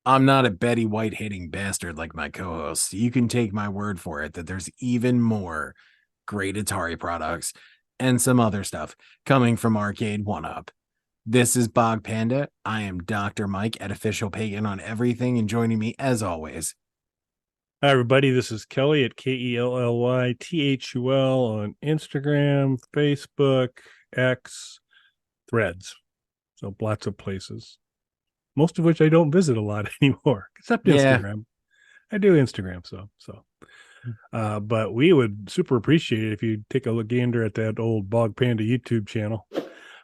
I'm not a Betty White hating bastard like my co-host. You can take my word for it that there's even more great Atari products and some other stuff coming from Arcade1Up. This is Bog Panda. I am Dr. Mike at Official Pagan on everything, and joining me as always. Hi, everybody. This is Kelly at KELLYTHUL on Instagram, Facebook, X, Threads. So lots of places, most of which I don't visit a lot anymore, except Yeah, Instagram. I do Instagram. But we would super appreciate it if you take a look gander at that old Bog Panda YouTube channel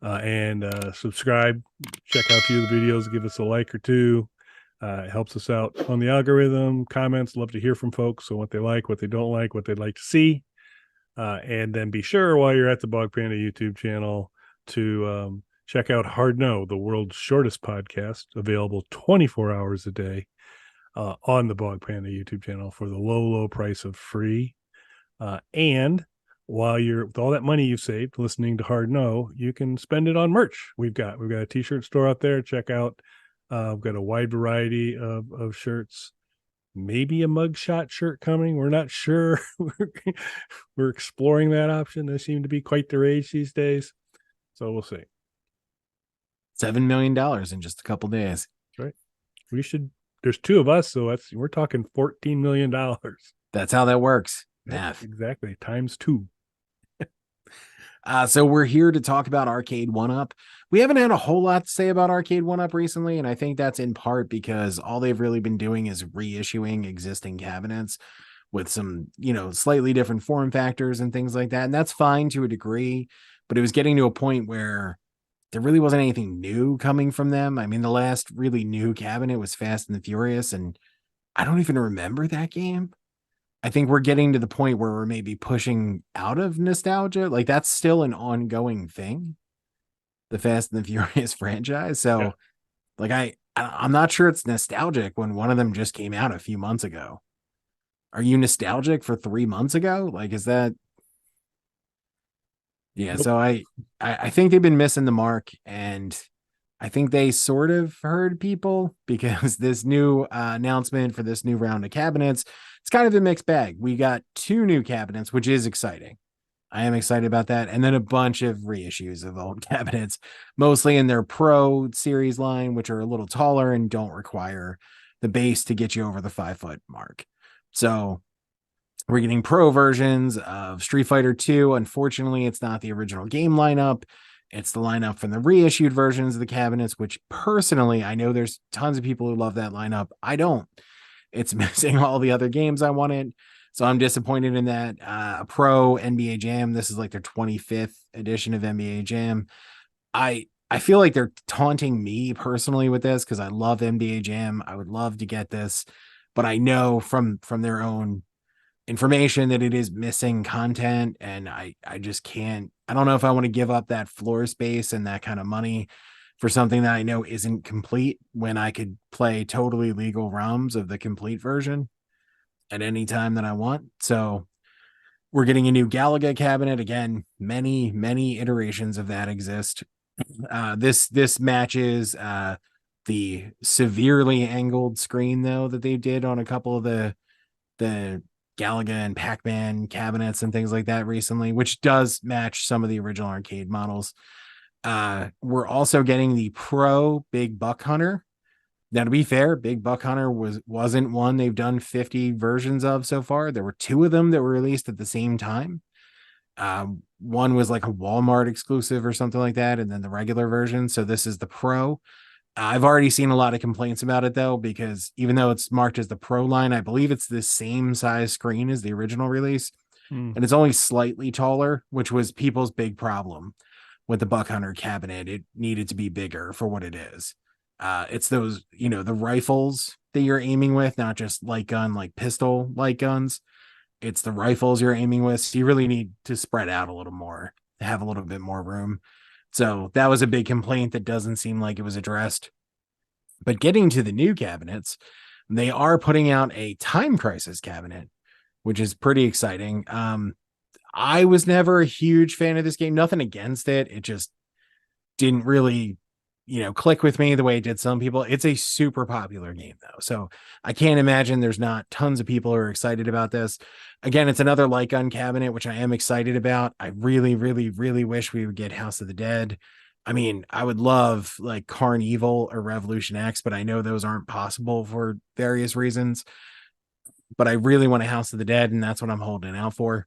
and subscribe, check out a few of the videos, give us a like or two. It helps us out on the algorithm. Comments, love to hear from folks. So what they like, what they don't like, what they'd like to see. And then be sure while you're at the Bog Panda YouTube channel to check out Hard No, the world's shortest podcast, available 24 hours a day on the Bog Panda YouTube channel for the low, low price of free. And while you're with all that money you've saved listening to Hard No, you can spend it on merch. We've got a t-shirt store out there. Check out. We've got a wide variety of shirts, maybe a mugshot shirt coming. We're not sure. We're exploring that option. They seem to be quite the rage these days. So we'll see. $7 million in just a couple days. That's right. There's two of us. So we're talking $14 million. That's how that works. Yep, Math. exactly. Times two. So we're here to talk about Arcade1Up. We haven't had a whole lot to say about Arcade1Up recently, and I think that's in part because all they've really been doing is reissuing existing cabinets with some, slightly different form factors and things like that. And that's fine to a degree, but it was getting to a point where there really wasn't anything new coming from them. I mean, the last really new cabinet was Fast and the Furious, and I don't even remember that game. I think we're getting to the point where we're maybe pushing out of nostalgia. Like that's still an ongoing thing, the Fast and the Furious franchise. Yeah. So like I'm not sure it's nostalgic when one of them just came out a few months ago. Are you nostalgic for 3 months ago? Like, is that yeah, Nope. so I think they've been missing the mark, and I think they sort of heard people because this new announcement for this new round of cabinets, it's kind of a mixed bag. We got two new cabinets, which is exciting. I am excited about that. And then a bunch of reissues of old cabinets, mostly in their Pro series line, which are a little taller and don't require the base to get you over the 5 foot mark. So we're getting Pro versions of Street Fighter 2. Unfortunately, it's not the original game lineup. It's the lineup from the reissued versions of the cabinets, which personally, I know there's tons of people who love that lineup. I don't. It's missing all the other games I wanted. So I'm disappointed in that. Pro NBA Jam. This is like their 25th edition of NBA Jam. I feel like they're taunting me personally with this because I love NBA Jam. I would love to get this, but I know from their own information that it is missing content, and I just can't. I don't know if I want to give up that floor space and that kind of money for something that I know isn't complete when I could play totally legal ROMs of the complete version at any time that I want. So we're getting a new Galaga cabinet again. Many iterations of that exist. This matches the severely angled screen though that they did on a couple of the Galaga and Pac-Man cabinets and things like that recently, which does match some of the original arcade models. We're also getting the Pro Big Buck Hunter. Now, to be fair, Big Buck Hunter wasn't one they've done 50 versions of so far. There were two of them that were released at the same time. One was like a Walmart exclusive or something like that, and then the regular version. So this is the Pro. I've already seen a lot of complaints about it though, because even though it's marked as the Pro line, I believe it's the same size screen as the original release, and it's only slightly taller, which was people's big problem with the Buck Hunter cabinet. It needed to be bigger for what it is. It's those, the rifles that you're aiming with, not just light gun, like pistol light guns. It's the rifles you're aiming with. So you really need to spread out a little more, have a little bit more room. So that was a big complaint that doesn't seem like it was addressed. But getting to the new cabinets, they are putting out a Time Crisis cabinet, which is pretty exciting. I was never a huge fan of this game. Nothing against it. It just didn't really click with me the way it did some people. It's a super popular game though. So I can't imagine there's not tons of people who are excited about this. Again, it's another light gun cabinet, which I am excited about. I really, really, really wish we would get House of the Dead. I mean, I would love like Carnival or Revolution X, but I know those aren't possible for various reasons. But I really want a House of the Dead, and that's what I'm holding out for.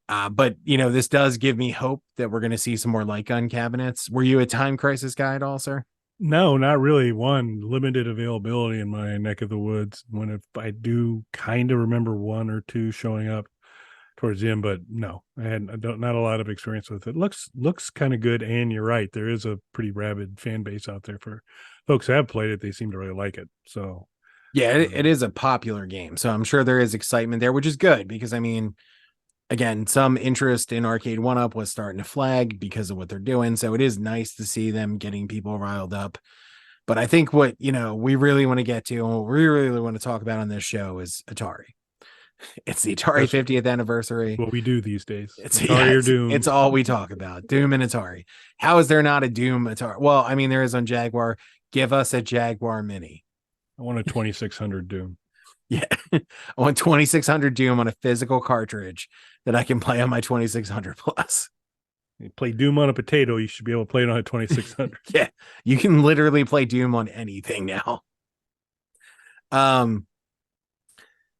But this does give me hope that we're going to see some more light gun cabinets. Were you a Time Crisis guy at all, sir? No, not really. One, limited availability in my neck of the woods. When if I do kind of remember one or two showing up towards the end, but no, not a lot of experience with it. Looks kind of good, and you're right. There is a pretty rabid fan base out there for folks who have played it. They seem to really like it. So Yeah, it is a popular game. So I'm sure there is excitement there, which is good because I mean, again, some interest in Arcade1Up was starting to flag because of what they're doing. So it is nice to see them getting people riled up. But I think what, we really want to get to and what we really want to talk about on this show is Atari. It's the Atari that's 50th anniversary. what we do these days. It's Atari or Doom. It's all we talk about. Doom and Atari. How is there not a Doom Atari? Well, I mean, there is on Jaguar. Give us a Jaguar Mini. I want a 2600 Doom. Yeah. I want 2600 Doom on a physical cartridge that I can play on my 2600 plus. You play Doom on a potato, you should be able to play it on a 2600. Yeah. You can literally play Doom on anything now.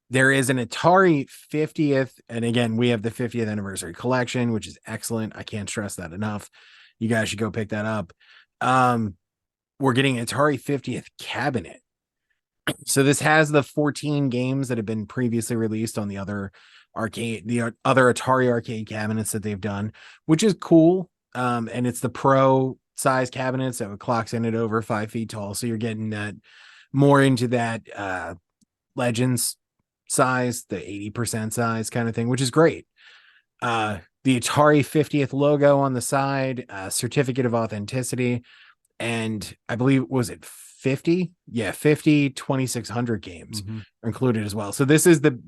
There is an Atari 50th, and again, we have the 50th anniversary collection, which is excellent. I can't stress that enough. You guys should go pick that up. We're getting Atari 50th cabinet. So this has the 14 games that have been previously released on the other Atari arcade cabinets that they've done, which is cool. And it's the pro size cabinet, so it clocks in at over 5 feet tall. So you're getting that more into that Legends size, the 80% size kind of thing, which is great. The Atari 50th logo on the side, certificate of authenticity, and I believe, was it 50? Yeah, 50 2600 games are included as well. So this is the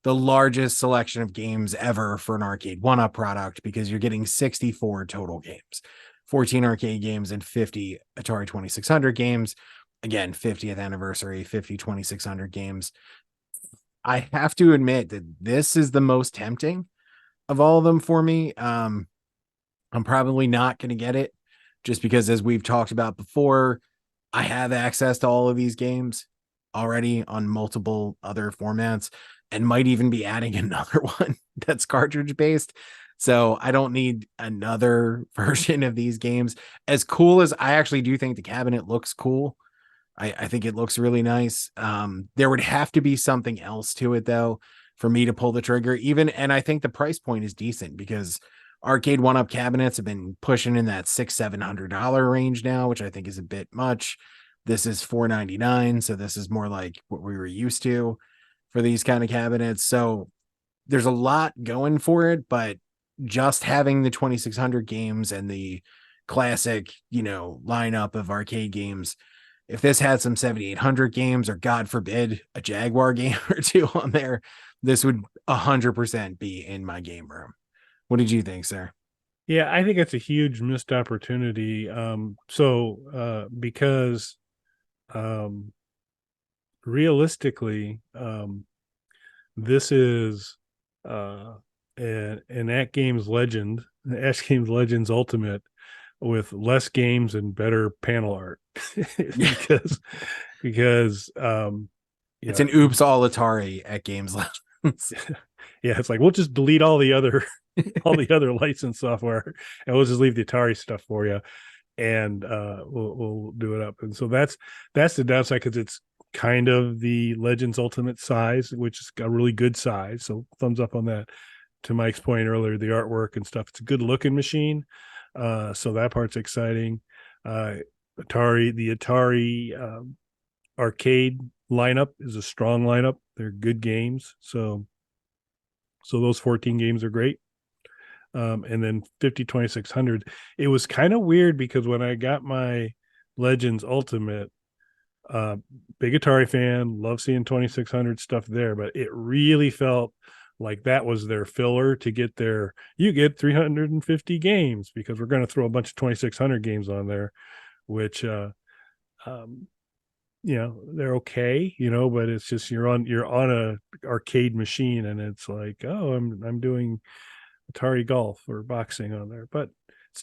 largest selection of games ever for an Arcade1Up product because you're getting 64 total games, 14 arcade games and 50 Atari 2600 games. Again, 50th anniversary, 50 2600 games. I have to admit that this is the most tempting of all of them for me. I'm probably not going to get it just because, as we've talked about before, I have access to all of these games already on multiple other formats and might even be adding another one that's cartridge based. So I don't need another version of these games. As cool as I actually do think the cabinet looks cool, I think it looks really nice. There would have to be something else to it though for me to pull the trigger even. And I think the price point is decent because Arcade1Up cabinets have been pushing in that $600-700 range now, which I think is a bit much. This is $499, so this is more like what we were used to for these kind of cabinets. So there's a lot going for it, but just having the 2600 games and the classic, lineup of arcade games, if this had some 7800 games or God forbid a Jaguar game or two on there, this would 100% be in my game room. What did you think, sir? Yeah, I think it's a huge missed opportunity. Because realistically, this is an Act Games Legend, Act Games Legends Ultimate with less games and better panel art. because it's an oops all Atari at Games Legends. Yeah, it's like we'll just delete all the other licensed software and we'll just leave the Atari stuff for you, and we'll do it up. And so that's the downside because it's kind of the Legends Ultimate size, which is a really good size. So thumbs up on that. To Mike's point earlier, the artwork and stuff, it's a good looking machine. So that part's exciting. The Atari arcade lineup is a strong lineup. They're good games. So those 14 games are great. And then 50 2600. It was kind of weird because when I got my Legends Ultimate, big Atari fan, love seeing 2600 stuff there, but it really felt like that was their filler to get you get 350 games because we're going to throw a bunch of 2600 games on there, which um, they're okay, but it's just you're on a arcade machine, and it's like, oh, I'm doing Atari golf or boxing on there, but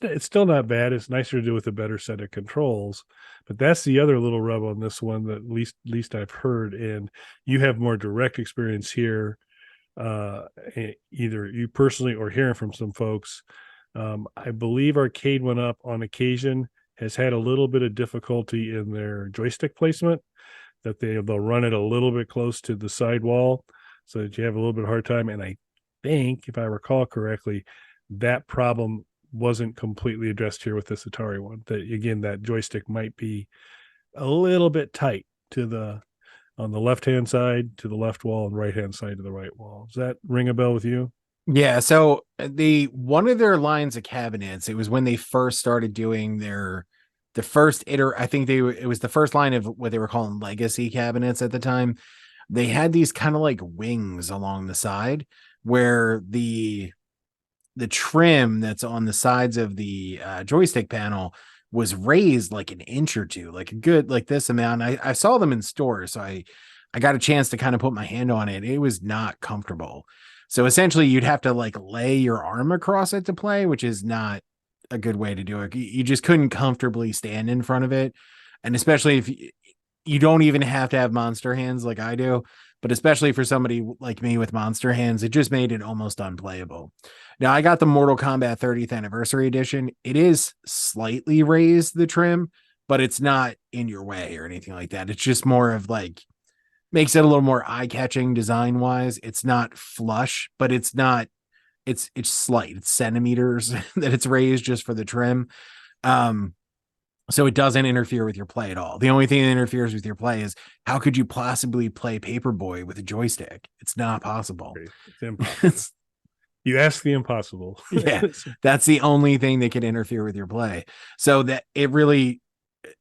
it's still not bad. It's nicer to do with a better set of controls. But that's the other little rub on this one that least I've heard, and you have more direct experience here, uh, either you personally or hearing from some folks. I believe Arcade1Up on occasion has had a little bit of difficulty in their joystick placement, that they'll run it a little bit close to the side wall so that you have a little bit hard time. And I think, if I recall correctly, that problem wasn't completely addressed here with this Atari one. That again, that joystick might be a little bit tight to the on the left hand side to the left wall and right hand side to the right wall. Does that ring a bell with you? Yeah, so the one of their lines of cabinets, it was when they first started doing the first I think it was the first line of what they were calling legacy cabinets at the time. They had these kind of like wings along the side where the trim that's on the sides of the joystick panel was raised like an inch or two, like a good like this amount. I saw them in stores, so I got a chance to kind of put my hand on it. It was not comfortable. So essentially, you'd have to like lay your arm across it to play, which is not a good way to do it. You just couldn't comfortably stand in front of it, and especially if you don't even have to have monster hands like I do, but especially for somebody like me with monster hands, it just made it almost unplayable. Now I got the Mortal Kombat 30th anniversary edition. It is slightly raised the trim, but it's not in your way or anything like that. It's just more of like makes it a little more eye-catching design wise. It's not flush, but it's slight. It's centimeters that it's raised just for the trim. Um, so it doesn't interfere with your play at all. The only thing that interferes with your play is how could you possibly play Paperboy with a joystick? It's not possible. It's impossible. You ask the impossible. Yeah, that's the only thing that can interfere with your play. So that it really,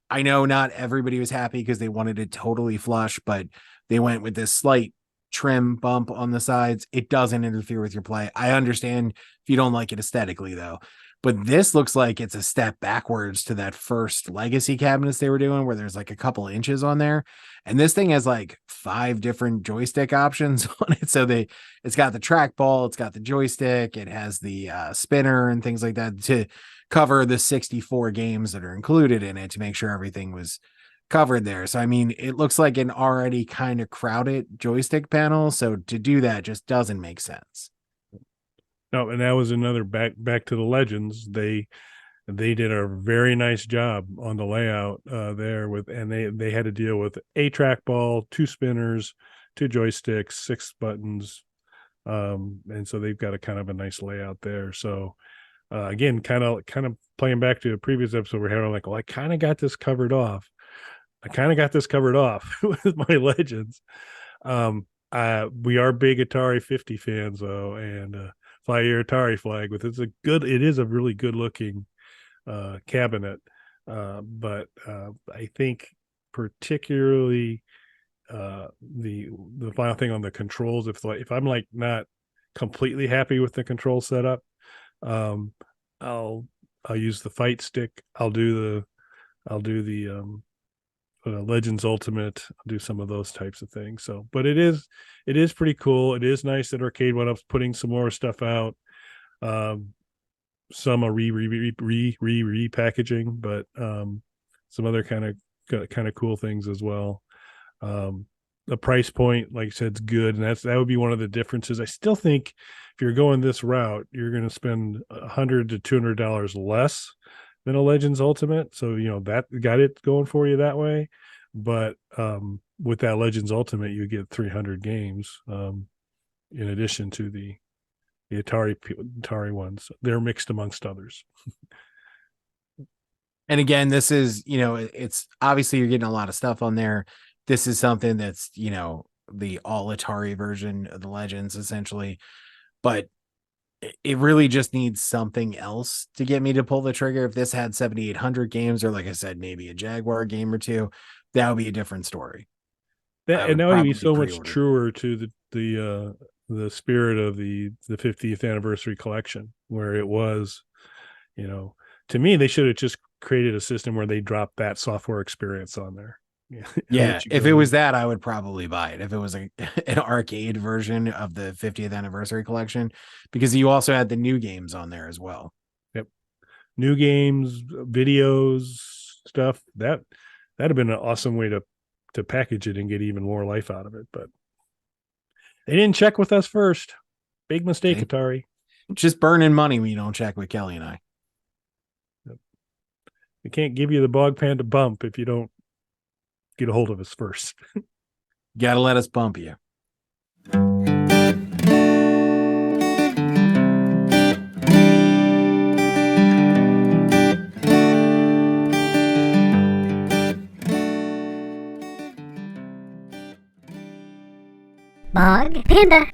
I know not everybody was happy because they wanted it totally flush, but they went with this slight trim bump on the sides. It doesn't interfere with your play. I understand if you don't like it aesthetically, though. But this looks like it's a step backwards to that first legacy cabinets they were doing, where there's like a couple inches on there. And this thing has like 5 different joystick options on it. So it's got the trackball, it's got the joystick, it has the spinner and things like that to cover the 64 games that are included in it to make sure everything was covered there. So I mean, it looks like an already kind of crowded joystick panel. So to do that just doesn't make sense. No, and that was another back to the Legends. They did a very nice job on the layout there with, and they had to deal with a trackball, 2 spinners, 2 joysticks, 6 buttons, and so they've got a kind of a nice layout there. So again, kind of playing back to a previous episode we're having, like, well, I kind of got this covered off. With my Legends. We are big Atari 50 fans though, and fly your Atari flag with it is a really good looking cabinet. But I think particularly the final thing on the controls, if I'm like not completely happy with the control setup, I'll use the fight stick. I'll do the Legends Ultimate. I'll do some of those types of things. So, but it is pretty cool. It is nice that Arcade1Up's putting some more stuff out. Some are repackaging, but some other kind of cool things as well. The price point, like I said, is good, and that would be one of the differences. I still think if you're going this route, you're going to spend $100 to $200 less than a Legends Ultimate. So, that got it going for you that way. But with that Legends Ultimate, you get 300 games in addition to the Atari ones. They're mixed amongst others. And again, this is, it's obviously you're getting a lot of stuff on there. This is something that's, the all Atari version of the Legends essentially. But it really just needs something else to get me to pull the trigger. If this had 7,800 games, or like I said, maybe a Jaguar game or two, that would be a different story. And that would be so much truer to the spirit of the 50th anniversary collection, where it was, to me, they should have just created a system where they dropped that software experience on there. Yeah, if it was that, I would probably buy it. If it was an arcade version of the 50th anniversary collection, because you also had the new games on there as well. Yep, new games, videos, stuff. That'd have been an awesome way to package it and get even more life out of it. But they didn't check with us first. Big mistake, Atari. Just burning money when you don't check with Kelly and I. Yep. We can't give you the Bog Panda bump if you don't get a hold of us first. Gotta let us bump you. Bog Panda.